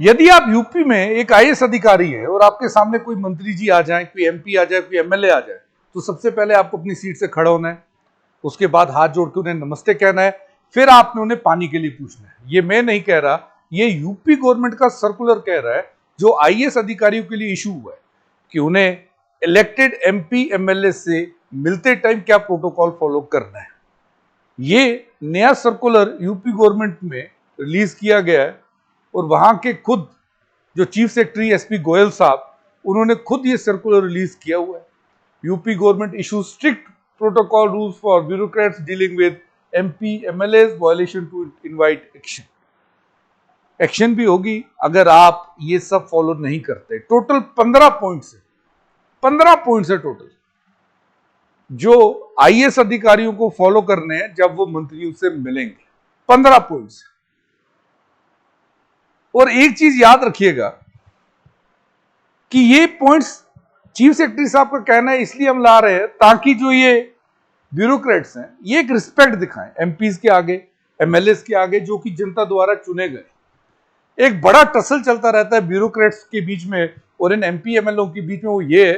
यदि आप यूपी में एक आईएएस अधिकारी है और आपके सामने कोई मंत्री जी आ जाए, कोई एमपी आ जाए, कोई एमएलए आ जाए, तो सबसे पहले आपको अपनी सीट से खड़ा होना है, उसके बाद हाथ जोड़ के उन्हें नमस्ते कहना है, फिर आपने उन्हें पानी के लिए पूछना है। ये मैं नहीं कह रहा, ये यूपी गवर्नमेंट का सर्कुलर कह रहा है, जो आईएएस अधिकारियों के लिए इशू हुआ है कि उन्हें इलेक्टेड एमपी एमएलए से मिलते टाइम क्या प्रोटोकॉल फॉलो करना है। ये नया सर्कुलर यूपी गवर्नमेंट में रिलीज किया गया है और वहां के खुद जो चीफ सेक्रेटरी एसपी गोयल साहब, उन्होंने खुद ये सर्कुलर रिलीज किया हुआ है। UP government issue strict protocol rules for bureaucrats dealing with MP MLAs violation to invite action. Action भी होगी अगर आप ये सब फॉलो नहीं करते। टोटल 15 पॉइंट्स है, 15 पॉइंट्स है टोटल, जो आईएएस अधिकारियों को फॉलो करने हैं जब वो मंत्रियों से मिलेंगे। 15 पॉइंट्स। और एक चीज याद रखिएगा कि ये पॉइंट्स चीफ सेक्रेटरी साहब का कहना है, इसलिए हम ला रहे हैं ताकि जो ये ब्यूरोक्रेट्स हैं ये एक रिस्पेक्ट दिखाएं एमपीज के आगे, एमएलएस के आगे, जो कि जनता द्वारा चुने गए। एक बड़ा टसल चलता रहता है ब्यूरोक्रेट्स के बीच में और इन एमपी एमएलए के बीच में, वो ये है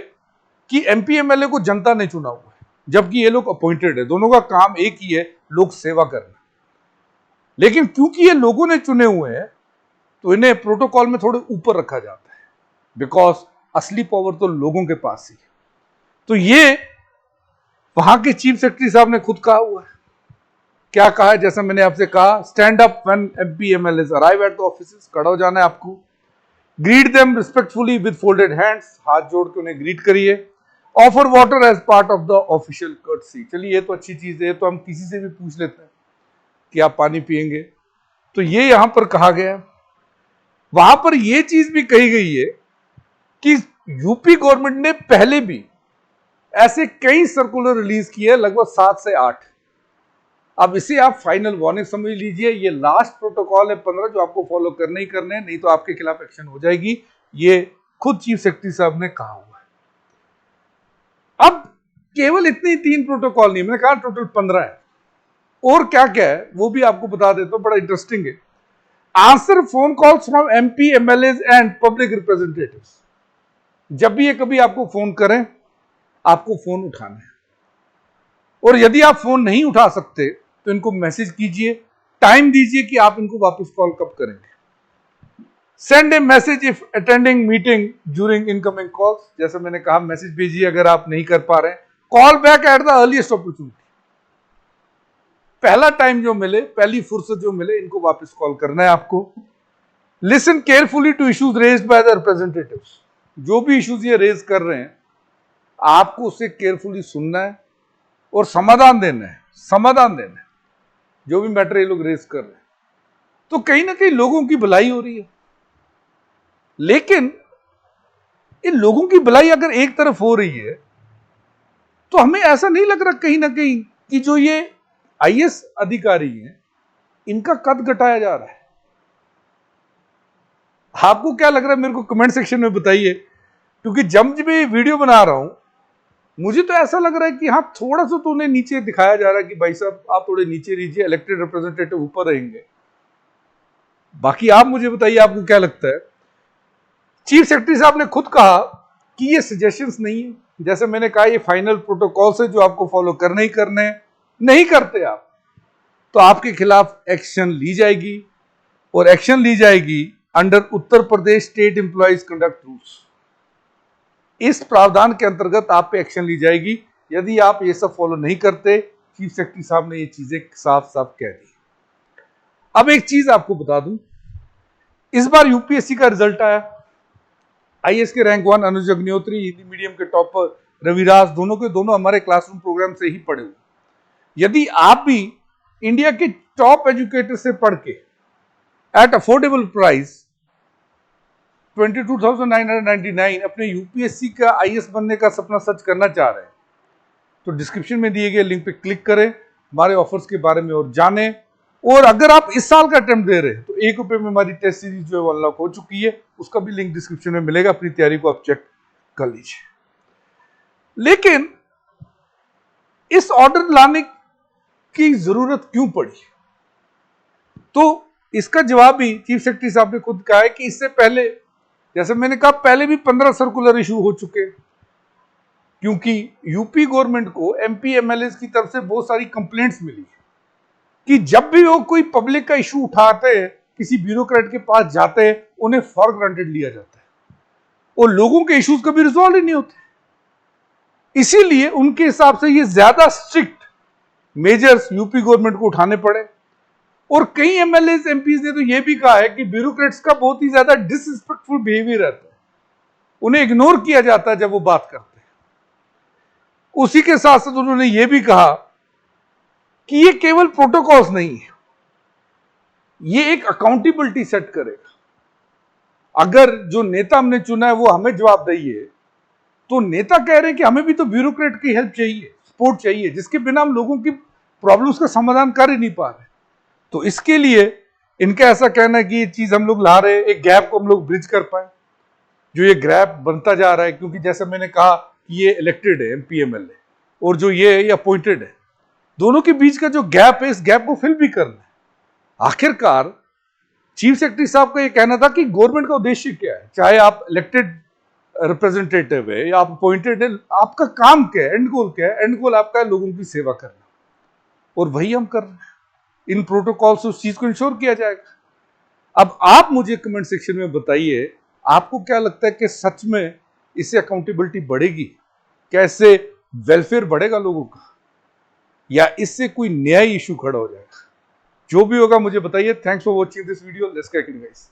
कि एमपी एमएलए को जनता ने चुना हुआ है, जबकि ये लोग अपॉइंटेड है। दोनों का काम एक ही है, लोक सेवा करना। लेकिन क्योंकि ये लोगों ने चुने हुए हैं तो इन्हें प्रोटोकॉल में थोड़े ऊपर रखा जाता है, बिकॉज असली पावर तो लोगों के पास ही है। तो ये वहां के चीफ सेक्रेटरी साहब ने खुद कहा हुआ है। क्या कहा है? जैसा मैंने आपसे कहा, stand up when MP MLAs arrive at the offices, खड़ा हो जाना है आपको। Greet them respectfully with folded hands, हाथ जोड़ के उन्हें ग्रीट करिए। Offer water as part of the official courtesy, चलिए ये तो अच्छी चीज है, तो हम किसी से भी पूछ लेते हैं कि आप पानी पिएंगे, तो ये यहां पर कहा गया है। वहां पर यह चीज भी कही गई है कि यूपी गवर्नमेंट ने पहले भी ऐसे कई सर्कुलर रिलीज किए, लगभग 7 से 8। अब इसे आप फाइनल वार्निंग समझ लीजिए, ये लास्ट प्रोटोकॉल है 15 जो आपको फॉलो करने ही करने हैं, नहीं तो आपके खिलाफ एक्शन हो जाएगी। ये खुद चीफ सेक्रेटरी साहब ने कहा हुआ है। अब केवल इतने 3 प्रोटोकॉल नहीं, मैंने कहा टोटल 15 है। और क्या क्या है वो भी आपको बता देता हूं, बड़ा इंटरेस्टिंग है। Answer phone calls from MP MLAs and public representatives. जब भी ये कभी आपको फोन करें, आपको फोन उठाना है, और यदि आप फोन नहीं उठा सकते तो इनको मैसेज कीजिए, टाइम दीजिए कि आप इनको वापस कॉल कब करेंगे। Send A message if attending meeting during incoming calls, जैसे मैंने कहा मैसेज भेजिए अगर आप नहीं कर पा रहे हैं। Call back at the earliest opportunity, पहला टाइम जो मिले, पहली फुर्सत जो मिले, इनको वापस कॉल करना है आपको। Listen carefully to issues raised by the representatives, जो भी इश्यूज ये रेज कर रहे हैं आपको उसे केयरफुली सुनना है और समाधान देना है, समाधान देना है जो भी मैटर ये लोग रेज कर रहे हैं। तो कहीं ना कहीं लोगों की भलाई हो रही है, लेकिन इन लोगों की भलाई अगर एक तरफ हो रही है तो हमें ऐसा नहीं लग रहा कहीं ना कहीं कि जो ये आईएएस अधिकारी हैं इनका कद घटाया जा रहा है? आपको क्या लग रहा है मेरे को कमेंट सेक्शन में बताइए, क्योंकि जब मैं वीडियो बना रहा हूं मुझे तो ऐसा लग रहा है कि हाँ, थोड़ा सा तो उन्हें नीचे दिखाया जा रहा है कि भाई साहब आप थोड़े नीचे रहिए, इलेक्टेड रिप्रेजेंटेटिव ऊपर रहेंगे। बाकी आप मुझे बताइए आपको क्या लगता है। चीफ सेक्रेटरी साहब ने खुद कहा कि ये सजेशंस नहीं है, जैसे मैंने कहा ये फाइनल प्रोटोकॉल से जो आपको फॉलो करने ही करने हैं, नहीं करते आप तो आपके खिलाफ एक्शन ली जाएगी, और एक्शन ली जाएगी under Uttar Pradesh state employees conduct rules. इस प्रावधान के अंतर्गत आप पे एक्शन ली जाएगी यदि आप ये सब फॉलो नहीं करते। चीफ सेक्रेटरी साहब ने ये चीजें साफ साफ कह दी। अब एक चीज आपको बता दूं, इस बार यूपीएससी का रिजल्ट आया। आईएएस के रैंक 1 अनुज अग्निहोत्री, हिंदी मीडियम के टॉपर रविराज, दोनों के दोनों हमारे क्लासरूम प्रोग्राम से ही पढ़े हुए। यदि आप भी इंडिया के टॉप एजुकेटर से पढ़ के एट अफोर्डेबल प्राइस 22,999 अपने यूपीएससी का आईएएस बनने का सपना सच करना चाह रहे हैं तो डिस्क्रिप्शन में दिए गए लिंक पे क्लिक करें, हमारे ऑफर्स के बारे में और जानें। और अगर आप इस साल का अटेम्प्ट दे रहे हैं तो ₹1 में हमारी टेस्ट सीरीज जो है अनलॉक हो चुकी है, उसका भी लिंक डिस्क्रिप्शन में मिलेगा, अपनी तैयारी को आप चेक कर लीजिए। लेकिन इस ऑर्डर लाने की जरूरत क्यों पड़ी? तो इसका जवाब भी चीफ सेक्रेटरी साहब ने खुद कहा है कि इससे पहले, जैसे मैंने कहा, पहले भी 15 सर्कुलर इशू हो चुके, क्योंकि यूपी गवर्नमेंट को एमपी एमएलए की तरफ से बहुत सारी कंप्लेंट्स मिली कि जब भी वो कोई पब्लिक का इशू उठाते हैं, किसी ब्यूरोक्रेट के पास जाते हैं, उन्हें फॉर ग्रांटेड लिया जाता है और लोगों के इश्यूज कभी रिजॉल्व ही नहीं होते। इसीलिए उनके हिसाब से ये ज्यादा स्ट्रिक्ट मेजर्स यूपी गवर्नमेंट को उठाने पड़े। और कई एमएलए एमपीज ने तो यह भी कहा है कि ब्यूरोक्रेट्स का बहुत ही ज्यादा डिसरिस्पेक्टफुल बिहेवियर रहता है, उन्हें इग्नोर किया जाता है जब वो बात करते हैं। उसी के साथ साथ उन्होंने यह भी कहा कि ये केवल प्रोटोकॉल्स नहीं है, ये एक अकाउंटेबिलिटी सेट करेगा। अगर जो नेता हमने चुना है वो हमें जवाबदेही है, तो नेता कह रहे हैं कि हमें भी तो ब्यूरोक्रेट की हेल्प चाहिए, सपोर्ट चाहिए, जिसके बिना हम लोगों की प्रॉब्लम्स का समाधान कर ही नहीं पा रहे। तो इसके लिए इनका ऐसा कहना है कि ये चीज हम लोग ला रहे हैं, एक गैप को हम लोग ब्रिज कर पाए, जो ये गैप बनता जा रहा है। क्योंकि जैसे मैंने कहा कि ये इलेक्टेड है एमपी एमएलए, और जो ये अपॉइंटेड है, दोनों के बीच का जो गैप है, इस गैप को फिल भी करना है। आखिरकार चीफ सेक्रेटरी साहब का ये कहना था कि गवर्नमेंट का उद्देश्य क्या है, चाहे आप इलेक्टेड रिप्रेजेंटेटिव है या आप अपॉइंटेड है, आपका काम क्या है, एंड गोल क्या है? एंड गोल आपका है लोगों की सेवा करना, और वही हम कर रहे हैं। इन प्रोटोकॉल से उस चीज को इंश्योर किया जाएगा। अब आप मुझे कमेंट सेक्शन में बताइए, आपको क्या लगता है कि सच में इससे अकाउंटेबिलिटी बढ़ेगी? क्या इससे वेलफेयर बढ़ेगा लोगों का, या इससे कोई नया इशू खड़ा हो जाएगा? जो भी होगा मुझे बताइए। Thanks for watching this video. Let's get it guys.